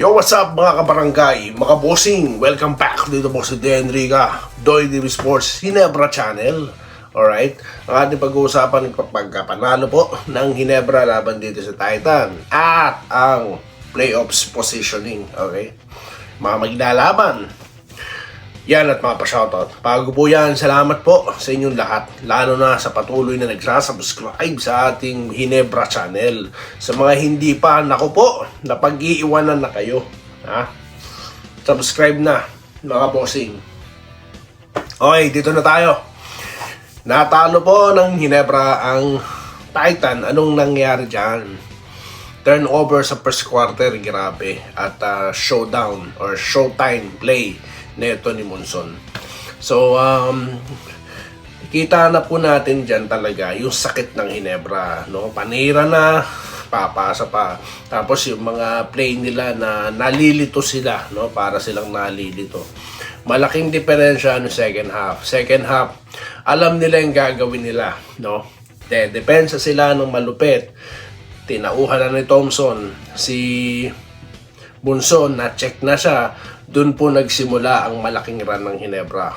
Yo, what's up mga kabarangay, mga bossing? Welcome back dito po si Enrica, Doy TV Sports, Ginebra Channel. Alright, ang ating pag-uusapan pagkapanalo po ng Ginebra laban dito sa Titan at ang playoffs positioning. Okay, mga maglalaban yan at mga pa-shoutout. Bago po yan, salamat po sa inyong lahat, lalo na sa patuloy na nagsasubscribe sa ating Ginebra Channel. Sa mga hindi pa, naku po, napag-iiwanan na kayo. Ha? Subscribe na, mga bossing. Okay, dito na tayo. Natalo po ng Ginebra ang Titan. Anong nangyari dyan? Turnover sa first quarter, grabe. At showdown or showtime play neto ni Monson. So, kita na po natin dyan talaga yung sakit ng Ginebra. No? Panira na, papasa pa. Tapos yung mga play nila na nalilito sila, no? Para silang nalilito. Malaking diferensya no second half. Second half, alam nila yung gagawin nila. No? Depensa sila ng malupit. Tinauhan na ni Thompson si Bunson, na-check na siya. Doon po nagsimula ang malaking run ng Ginebra.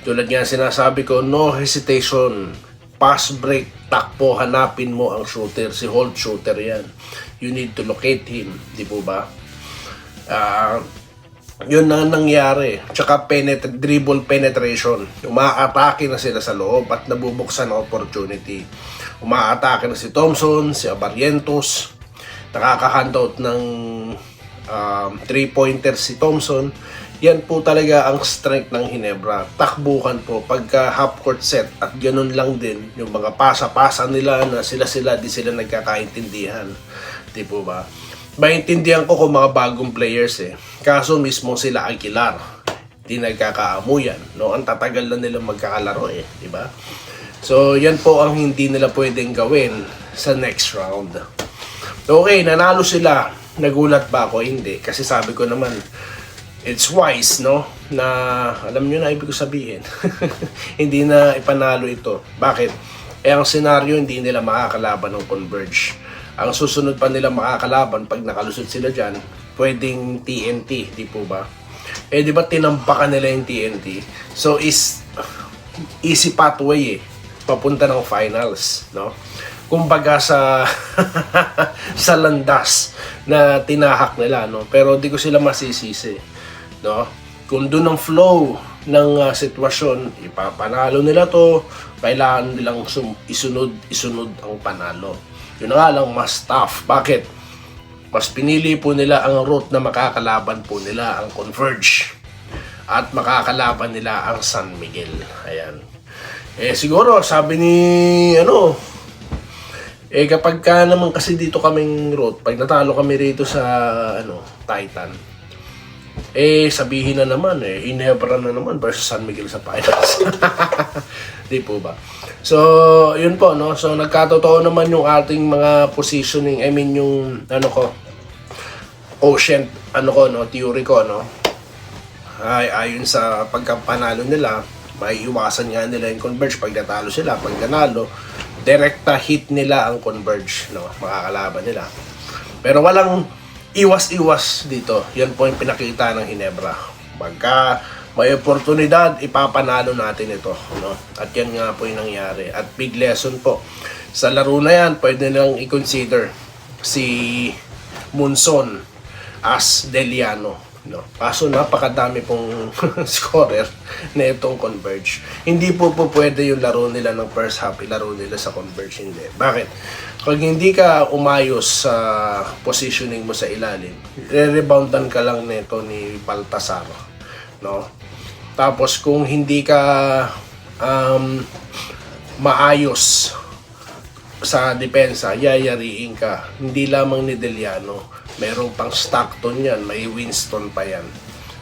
Tulad nga sinasabi ko, no hesitation. Pass break, takpo, hanapin mo ang shooter. Si hold shooter yan. You need to locate him. Di po ba? Yun na nangyari. Tsaka dribble penetration. Umaatake na sila sa loob at nabubuksan ang opportunity. Umaatake na si Thompson, si Abarrientos. Nakaka-handout ng 3-pointer si Thompson. Yan po talaga ang strength ng Ginebra. Takbuhan po pagka half court set at ganun lang din yung mga pasa-pasa nila na sila di sila nagkakaintindihan. Di po ba? Maintindihan ko kung mga bagong players Kaso mismo sila Aguilar di nagkakaamuyan, no? Ang tatagal na nila magkakalaro di ba? So yan po ang hindi nila pwedeng gawin sa next round. Okay, nanalo sila. Nagulat ba ako? Hindi. Kasi sabi ko naman, it's wise, no? Na, alam nyo na ibig ko sabihin. Hindi na ipanalo ito. Bakit? Ang senaryo, hindi nila makakalaban ng Converge. Ang susunod pa nila makakalaban, pag nakalusot sila dyan, pwedeng TNT, di po ba? Di ba tinampakan nila yung TNT? So, easy pathway papunta ng finals, no? Kumbaga sa sa landas na tinahak nila, no? Pero di ko sila masisisi, no? Kung doon ang flow ng sitwasyon, ipapanalo nila to, kailangan nilang isunod ang panalo. Yun nga lang, mas tough. Bakit? Mas pinili po nila ang route na makakalaban po nila ang Converge at makakalaban nila ang San Miguel. Ayan. Siguro sabi ni kapag ka naman kasi dito kaming road, pag natalo kami rito sa Titan, sabihin na naman Ginebra na naman versus San Miguel sa finals. Di po ba? So, yun po, no? So, nagkatotoo naman yung ating mga positioning, yung theory ko, no? Ayon sa pagkapanalo nila, may iwasan nga nila yung Converge pag natalo sila. Pag nanalo, direkta hit nila ang Converge, no? Makakalaban nila. Pero walang iwas-iwas dito. Yan po yung pinakita ng Ginebra. Pagka may oportunidad, ipapanalo natin ito, no? At yan nga po yung nangyari. At big lesson po. Sa laro na yan, pwede nilang i-consider si Monson as Deliano, no? Kaso napakadami pong scorer na itong Converge. Hindi po pwede yung laro nila ng first half, ilaro nila sa Converge. Hindi. Bakit? Pag hindi ka umayos sa positioning mo sa ilalim, re-reboundan ka lang nito ni Baltasar, no? Tapos kung hindi ka maayos sa depensa, yayariin ka. Hindi lamang ni Deliano, merong pang Stockton yan, may Winston pa yan.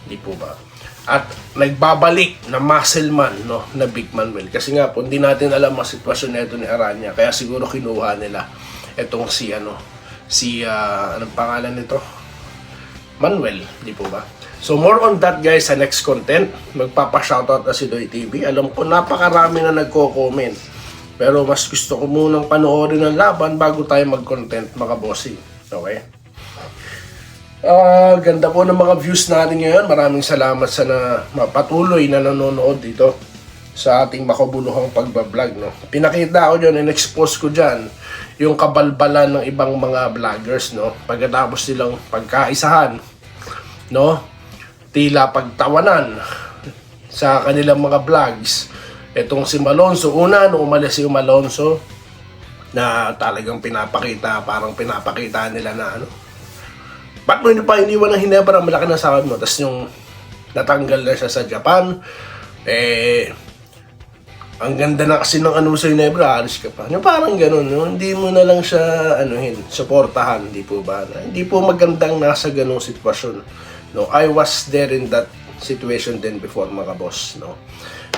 Di po ba? At nagbabalik na muscle man, no, na Big Manuel. Kasi nga po, hindi natin alam ang sitwasyon nito ni Aranya. Kaya siguro kinuha nila itong anong pangalan nito? Manuel, di po ba? So more on that guys sa next content. Magpapa-shoutout na si Doy TV. Alam ko napakarami na nagko-comment. Pero mas gusto ko munang panoorin ang laban bago tayo mag-content mga bossing. Okay? Ganda po ng mga views natin ngayon. Maraming salamat sa patuloy na nanonood dito sa ating makabuluhang pagbablog, no. Pinakita ko dyan, in-expose ko dyan yung kabalbalan ng ibang mga vloggers, no. Pagkatapos silang pagkaisahan, no, tila pagtawanan sa kanilang mga vlogs. Itong si Malonzo, una nung umalis si Malonzo, na talagang parang pinapakita nila na ano, ba't mo hindi pa iniwan ng Hinebra, malaki na sahod mo. Tapos yung natanggal na siya sa Japan, ang ganda na kasi ng ano sa Hinebra, alis ka pa. Yung parang ganun, no? Hindi mo na lang siya suportahan, di po ba? Hindi po magandang nasa ganung sitwasyon. No, I was there in that situation din before, mga boss, no?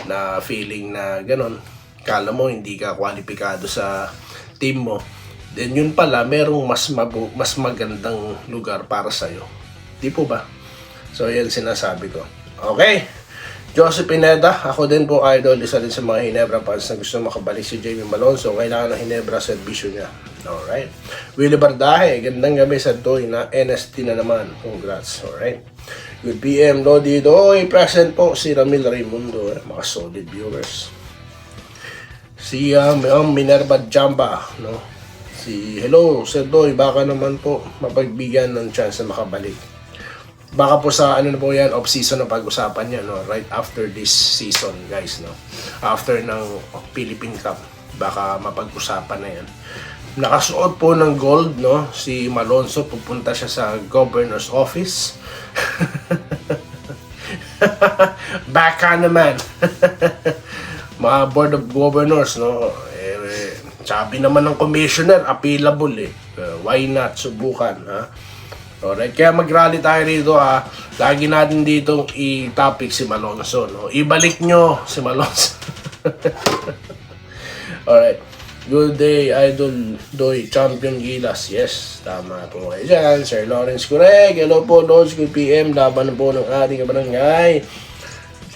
Na feeling na ganun, kala mo hindi ka kwalipikado sa team mo. Then yun pala, merong mas magandang lugar para sa'yo. Di po ba? So yan sinasabi ko. Okay. Joseph Pineda, ako din po idol. Isa din sa mga Hinebra fans na gusto makabalik si Jamie Malonzo. Kailangan ng Hinebra servisyo niya. Alright. Willie Bardahe, gandang gabi sa Doy na NST na naman. Congrats. Alright. Good PM, Lodi Doy. Present po si Ramil Raimundo. Mga solid viewers. Si Minerva Jamba, no? Hello, Sir Doy, baka naman po mapagbigyan ng chance na makabalik. Baka po sa na po yan, off-season na pag-usapan niya, no? Right after this season, guys, no? After ng Philippine Cup, baka mapag-usapan na yan. Nakasuot po ng gold, no? Si Malonzo, pupunta siya sa governor's office. Baka naman. Mga board of governors, no? Sabi naman ng commissioner, appealable eh. Why not? Subukan, ha? Alright, kaya mag-rally tayo rito, ha? Lagi natin ditong i-topic si Malonzo, no? Ibalik nyo si Malonzo. Alright. Good day, Idol Doy, Champion Gilas. Yes, tama po kayo dyan. Sir Lawrence Correct. Hello po, Lodge. Good PM. Laban po ng ating barangay.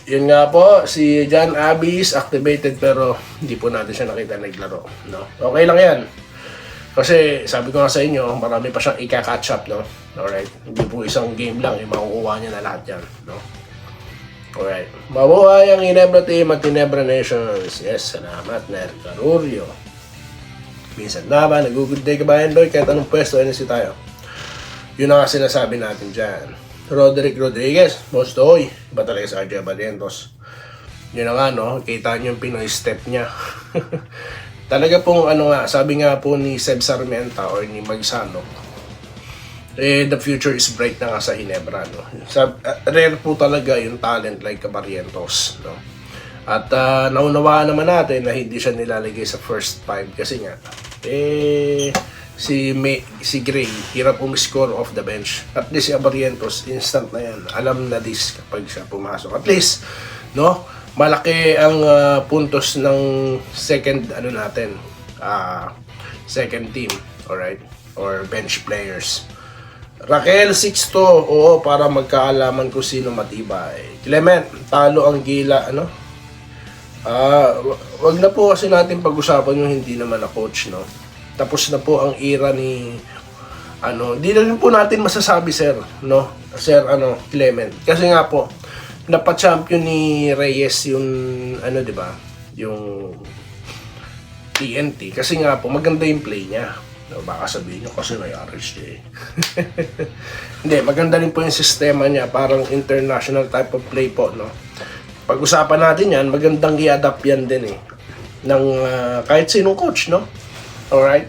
Yun nga po, si John Abis activated pero hindi po natin siya nakita naglaro, no? Okay lang yan. Kasi sabi ko nga sa inyo, marami pa siyang ika-catch up, no? Alright, hindi po isang game lang, makukuha niya na lahat yan, no? Alright, mabuhay ang Hinebra team at Hinebra Nations. Yes, salamat, Ner Carurio. Minsan na ba, nag-good day ka ba, Endoy? Kahit anong pwesto, NSC tayo. Yun ang sinasabi natin dyan. Roderick Rodriguez, Boss Doy, iba talaga sa RJ Barrientos. Yun na nga, no? Kita nyo yung Pinoy step niya. Talaga pong, sabi nga po ni Seb Sarmienta or ni Magsano, the future is bright na nga sa Hinebra, no? Rare po talaga yung talent like Barrientos, no? At naunawaan naman natin na hindi siya nilalagay sa first 5 kasi nga, si Gray, hirap umiscore off the bench. At least si Barrientos, instant na yan. Alam na this kapag siya pumasok. At least, no, malaki ang puntos ng second team, alright? Or bench players. Raquel Sixto, oo, para magkaalaman kung sino matibay. Clement, talo ang Gila, wag na po kasi natin pag-usapan yung hindi naman na coach, no? Tapos na po ang era ni di na rin po natin masasabi, sir, no? Sir Clement. Kasi nga po napa-champion ni Reyes yung di ba? Yung TNT kasi nga po maganda yung play niya. No, baka sabihin nyo kasi may RSJ. Hindi, maganda rin po yung sistema niya, parang international type of play po, no? Pag-usapan natin yan, magandang i-adapt yan din ng kahit sinong coach, no? Alright.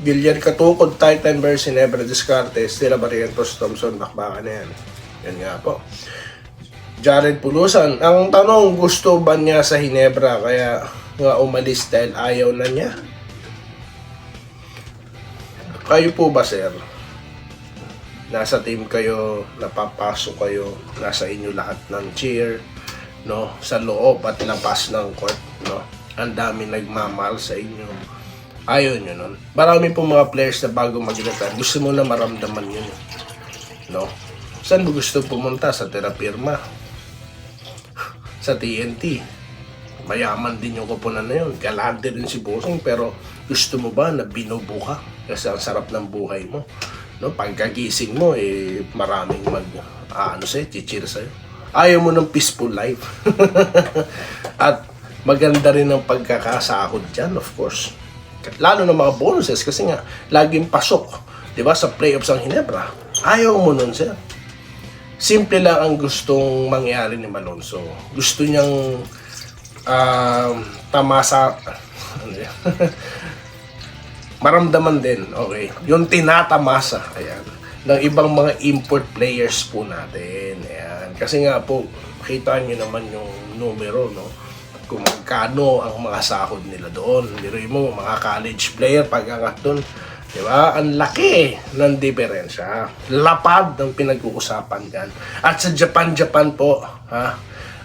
Gillian Katukod, Titan versus Hinebra Discarte, Stella Barrientos, Thompson, bakbakan na yan. Yan nga po. Jared Pulusan, ang tanong, gusto ba niya sa Hinebra kaya nga umalis dahil ayaw na niya? Kayo po ba, sir? Nasa team kayo, napapasok kayo, nasa inyo lahat ng cheer, no? Sa loob at labas ng court, no? Ang dami nagmamahal sa inyo. Ayaw nyo nun. Marami po mga players na bago mag-retire, gusto mo na maramdaman yun, no? Saan mo gusto pumunta? Sa Terapirma? Sa TNT? Mayaman din yung kupunan na yun. Galante din si Bossing, pero Gusto mo ba na binubo ka? Kasi ang sarap ng buhay mo. No? Pagkagising mo, maraming chichir sa'yo. Ayaw mo ng peaceful life. At maganda rin ang pagkakasahod dyan, of course. Lalo na mga bonuses kasi nga, laging pasok. Diba? Sa playoffs ang Ginebra. Ayaw mo nun, sir. Simple lang ang gustong mangyari ni Malonzo. Gusto niyang tamasa maramdaman din, okay, yung tinatamasa, ayan, ng ibang mga import players po natin, ayan, kasi nga po, kita nyo naman yung numero, no, kung magkano ang mga sahod nila doon. Biruin mo, mga college player, pag-angat doon, di ba, ang laki ng diferensya, lapad ng pinag-uusapan yan. At sa Japan po,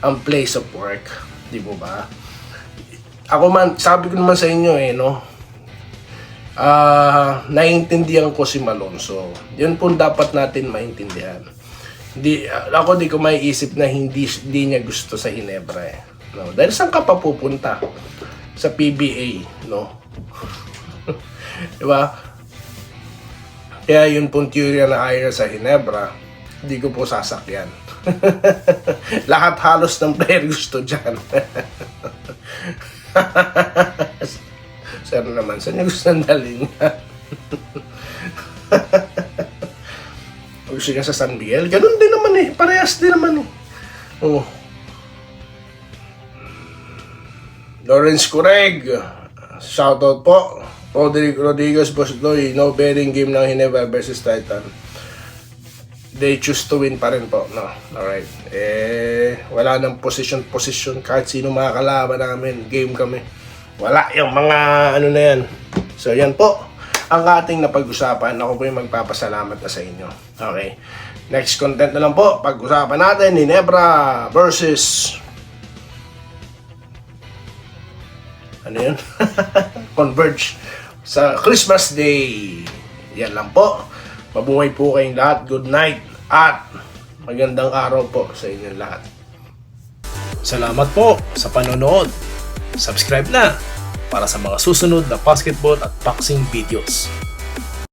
ang place of work, di mo ba? Ako man, sabi ko naman sa inyo no, naiintindihan ko si Malonzo. Yun po dapat natin maintindihan. Ako di ko maiisip na hindi niya gusto sa Ginebra no? Dahil saan ka pa pupunta? Sa PBA, no? Diba? Kaya yun pong teorya na ayaw sa Ginebra, hindi ko po sasakyan. Lahat halos ng player gusto dyan. Sir naman, saan niya gusto ng dalhin niya? Gusto niya sa San Miguel? Ganun din naman parehas din naman Oh. Lawrence Correg, shoutout po. Rodriguez Bosdoy, no betting game ng Ginebra versus Titan. They choose to win pa rin po, no? Alright. Wala nang position kahit sino makakalaban namin. Game kami. Wala yung mga na yan. So yan po ang ating napag-usapan. Ako po yung magpapasalamat na sa inyo. Okay. Next content na lang po. Pag-usapan natin Ginebra versus yun? Converge sa Christmas Day. Yan lang po. Mabuhay po kayong lahat. Good night at magandang araw po sa inyong lahat. Salamat po sa panonood. Subscribe na para sa mga susunod na basketball at boxing videos.